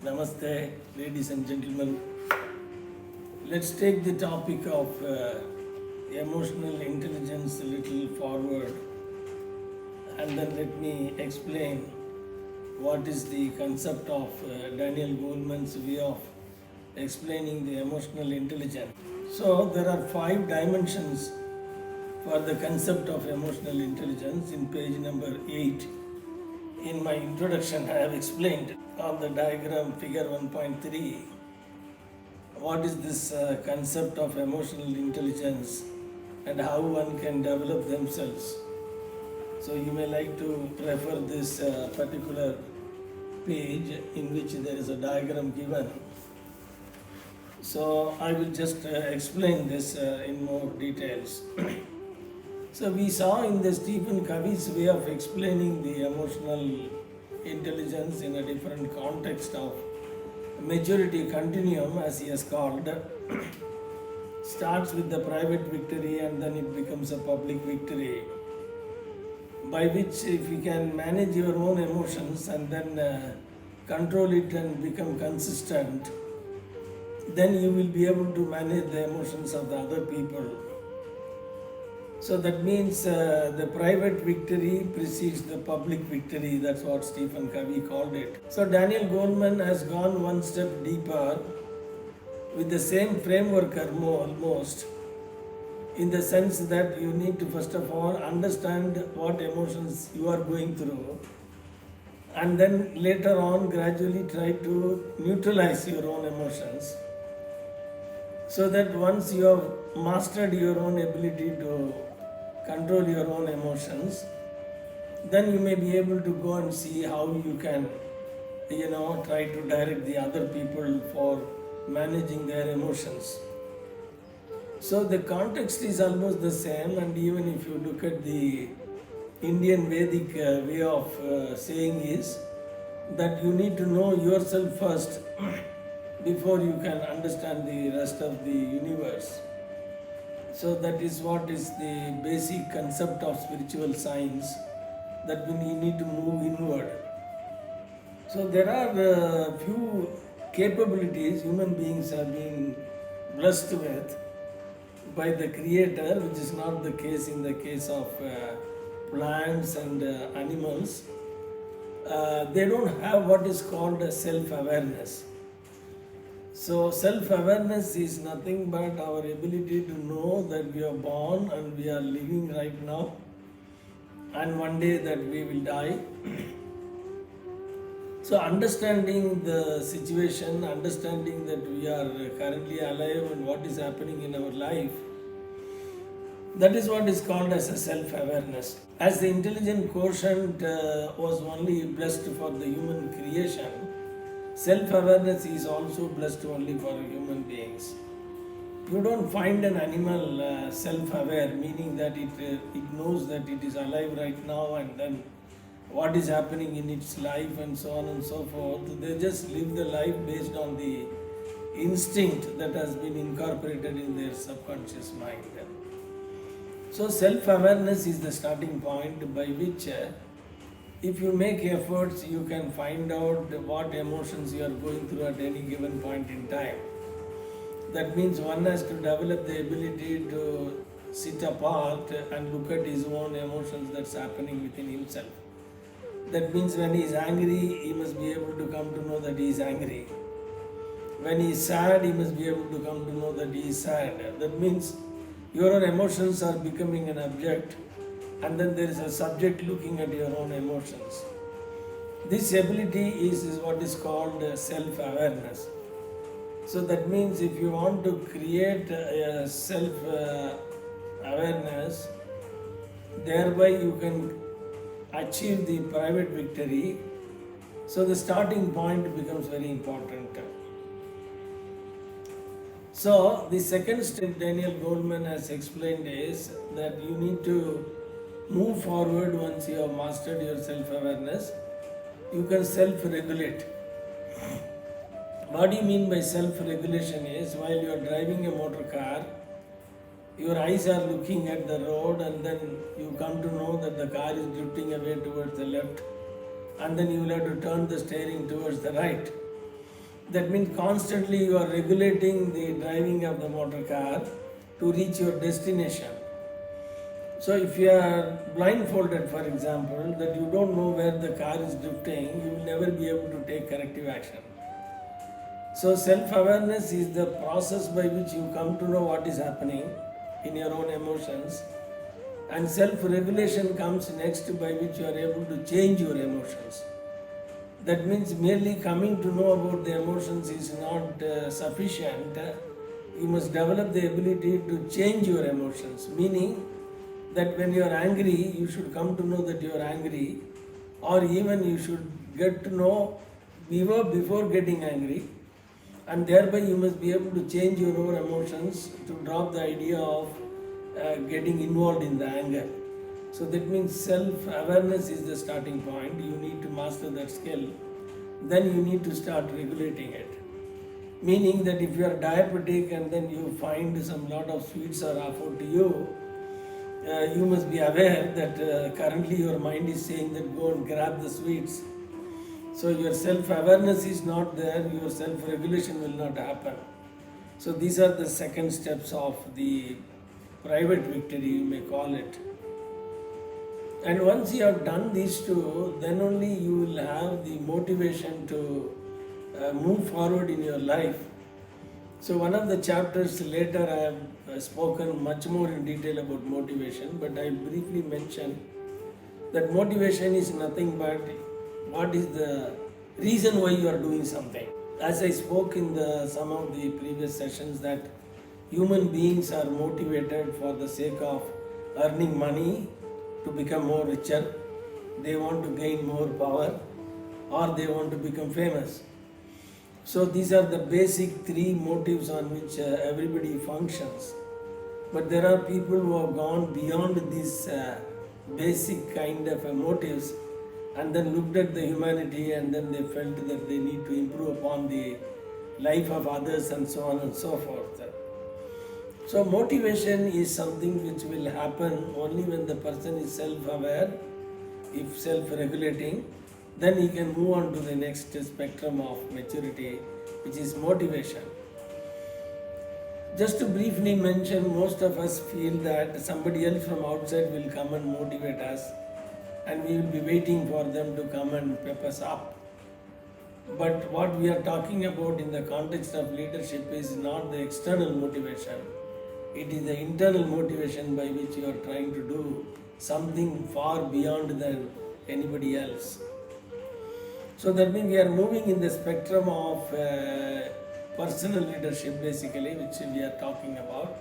Namaste, ladies and gentlemen. Let's take the topic of emotional intelligence a little forward, and then let me explain what is the concept of Daniel Goleman's way of explaining the emotional intelligence. So, there are 5 dimensions for the concept of emotional intelligence in page number 8. In my introduction, I have explained on the diagram figure 1.3 what is this concept of emotional intelligence and how one can develop themselves. So you may like to refer this particular page in which there is a diagram given. So I will just explain this in more details. So we saw in the Stephen Covey's way of explaining the emotional intelligence in a different context of maturity continuum, as he has called, starts with the private victory and then it becomes a public victory, by which if you can manage your own emotions and then control it and become consistent, then you will be able to manage the emotions of the other people. So that means the private victory precedes the public victory. That's what Stephen Covey called it. So Daniel Goleman has gone one step deeper with the same framework almost, in the sense that you need to first of all understand what emotions you are going through, and then later on gradually try to neutralize your own emotions, so that once you have mastered your own ability to control your own emotions, then you may be able to go and see how you can, try to direct the other people for managing their emotions. So the context is almost the same, and even if you look at the Indian Vedic way of saying is that you need to know yourself first before you can understand the rest of the universe. So that is what is the basic concept of spiritual science, that we need to move inward. So there are few capabilities human beings have been blessed with by the Creator, which is not the case in the case of plants and animals. They don't have what is called a self-awareness. So self-awareness is nothing but our ability to know that we are born and we are living right now, and one day that we will die. So understanding the situation, understanding that we are currently alive and what is happening in our life, that is what is called as a self-awareness. As the intelligent quotient was only blessed for the human creation, self-awareness is also blessed only for human beings. You don't find an animal self-aware, meaning that it knows that it is alive right now and then what is happening in its life and so on and so forth. They just live the life based on the instinct that has been incorporated in their subconscious mind. So self-awareness is the starting point by which if you make efforts, you can find out what emotions you are going through at any given point in time. That means one has to develop the ability to sit apart and look at his own emotions that's happening within himself. That means when he is angry, he must be able to come to know that he is angry. When he is sad, he must be able to come to know that he is sad. That means your emotions are becoming an object, and then there is a subject looking at your own emotions. This ability is what is called self-awareness. So that means if you want to create a self-awareness, thereby you can achieve the private victory. So the starting point becomes very important. So the second step Daniel Goleman has explained is that you need to move forward. Once you have mastered your self-awareness, you can self-regulate. What do you mean by self-regulation is, while you are driving a motor car, your eyes are looking at the road and then you come to know that the car is drifting away towards the left, and then you will have to turn the steering towards the right. That means constantly you are regulating the driving of the motor car to reach your destination. So if you are blindfolded, for example, that you don't know where the car is drifting, you will never be able to take corrective action. So self-awareness is the process by which you come to know what is happening in your own emotions, and self-regulation comes next, by which you are able to change your emotions. That means merely coming to know about the emotions is not sufficient. You must develop the ability to change your emotions, meaning that when you are angry, you should come to know that you are angry, or even you should get to know before getting angry, and thereby you must be able to change your own emotions to drop the idea of getting involved in the anger. So that means self-awareness is the starting point. You need to master that skill. Then you need to start regulating it. Meaning that if you are diabetic and then you find some lot of sweets are offered to you, you must be aware that currently your mind is saying that go and grab the sweets. So your self-awareness is not there, your self-regulation will not happen. So these are the second steps of the private victory, you may call it. And once you have done these two, then only you will have the motivation to move forward in your life. So one of the chapters later I have spoken much more in detail about motivation, but I briefly mentioned that motivation is nothing but what is the reason why you are doing something. As I spoke in some of the previous sessions, that human beings are motivated for the sake of earning money to become more richer, they want to gain more power, or they want to become famous. So these are the basic three motives on which everybody functions. But there are people who have gone beyond these basic kind of motives and then looked at the humanity, and then they felt that they need to improve upon the life of others and so on and so forth. So motivation is something which will happen only when the person is self-aware, if self-regulating, then he can move on to the next spectrum of maturity, which is motivation. Just to briefly mention, most of us feel that somebody else from outside will come and motivate us, and we will be waiting for them to come and pep us up. But what we are talking about in the context of leadership is not the external motivation. It is the internal motivation by which you are trying to do something far beyond than anybody else. So that means we are moving in the spectrum of personal leadership basically, which we are talking about.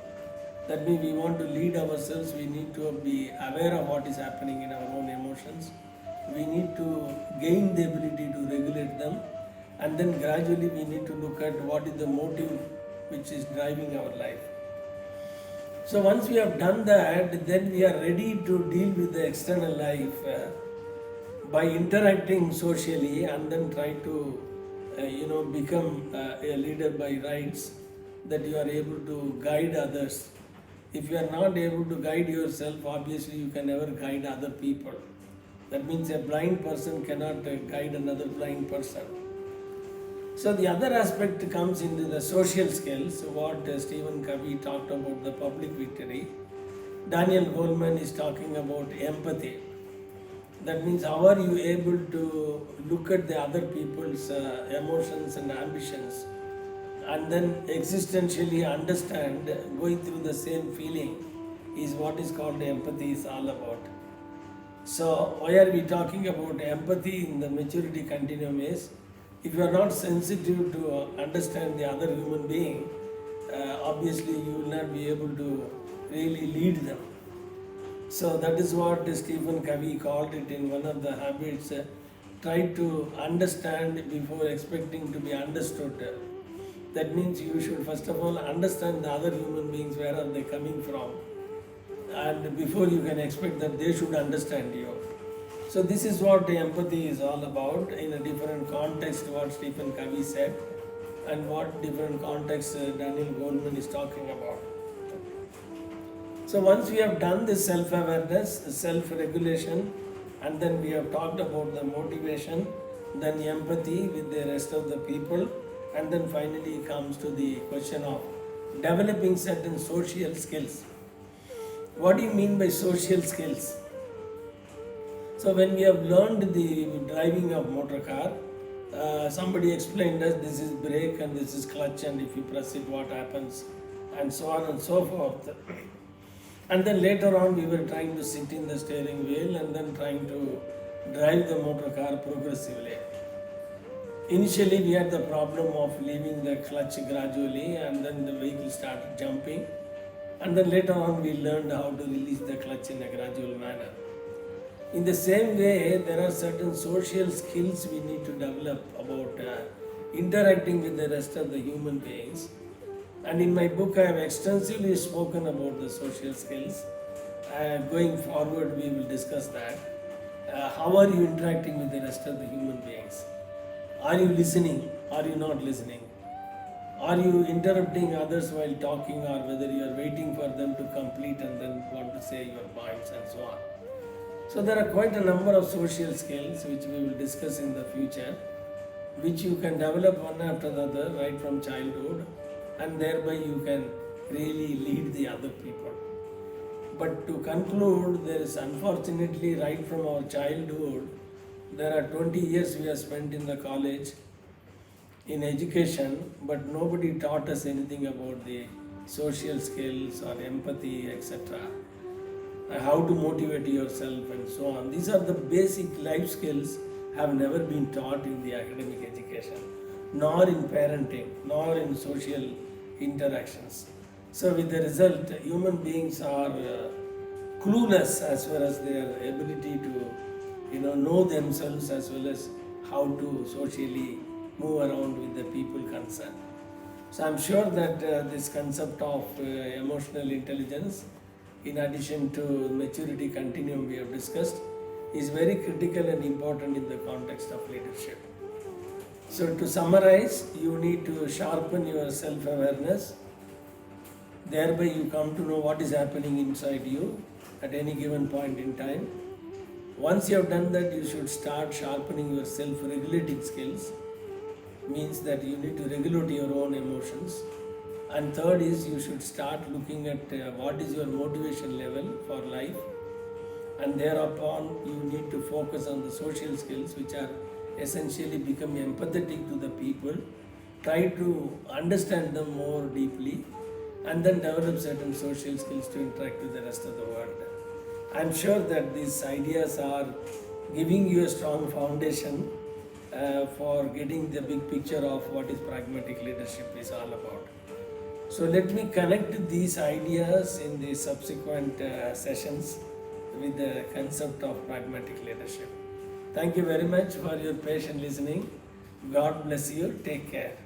That means we want to lead ourselves, we need to be aware of what is happening in our own emotions. We need to gain the ability to regulate them, and then gradually we need to look at what is the motive which is driving our life. So once we have done that, then we are ready to deal with the external life by interacting socially, and then try to become a leader by rights, that you are able to guide others. If you are not able to guide yourself, obviously you can never guide other people. That means a blind person cannot guide another blind person. So the other aspect comes into the social skills, what Stephen Covey talked about, the public victory. Daniel Goleman is talking about empathy. That means how are you able to look at the other people's emotions and ambitions, and then existentially understand, going through the same feeling, is what is called empathy is all about. So why are we talking about empathy in the maturity continuum is, if you are not sensitive to understand the other human being, obviously you will not be able to really lead them. So that is what Stephen Covey called it in one of the habits, try to understand before expecting to be understood. That means you should first of all understand the other human beings, where are they coming from, and before you can expect that they should understand you. So this is what empathy is all about in a different context, what Stephen Covey said, and what different context Daniel Goleman is talking about. So once we have done this self-awareness, self-regulation, and then we have talked about the motivation, then empathy with the rest of the people, and then finally comes to the question of developing certain social skills. What do you mean by social skills? So when we have learned the driving of motor car, somebody explained us this is brake and this is clutch, and if you press it what happens, and so on and so forth. And then later on we were trying to sit in the steering wheel and then trying to drive the motor car progressively. Initially we had the problem of leaving the clutch gradually, and then the vehicle started jumping, and then later on we learned how to release the clutch in a gradual manner. In the same way, there are certain social skills we need to develop about interacting with the rest of the human beings. And in my book I have extensively spoken about the social skills. Going forward we will discuss that. How are you interacting with the rest of the human beings? Are you listening? Are you not listening? Are you interrupting others while talking, or whether you are waiting for them to complete and then want to say your points and so on? So there are quite a number of social skills which we will discuss in the future, which you can develop one after the other right from childhood, and thereby you can really lead the other people. But to conclude, there is unfortunately right from our childhood, there are 20 years we have spent in the college in education, but nobody taught us anything about the social skills or empathy, etc. How to motivate yourself and so on. These are the basic life skills have never been taught in the academic education, nor in parenting, nor in social interactions. So with the result, human beings are clueless as far as their ability to know themselves, as well as how to socially move around with the people concerned. So I'm sure that this concept of emotional intelligence, in addition to maturity continuum we have discussed, is very critical and important in the context of leadership. So to summarize, you need to sharpen your self-awareness. Thereby you come to know what is happening inside you at any given point in time. Once you have done that, you should start sharpening your self-regulating skills. Means that you need to regulate your own emotions. And third is you should start looking at what is your motivation level for life, and thereupon you need to focus on the social skills, which are essentially become empathetic to the people, try to understand them more deeply, and then develop certain social skills to interact with the rest of the world. I am sure that these ideas are giving you a strong foundation for getting the big picture of what is pragmatic leadership is all about. So let me connect these ideas in the subsequent sessions with the concept of pragmatic leadership. Thank you very much for your patient listening. God bless you. Take care.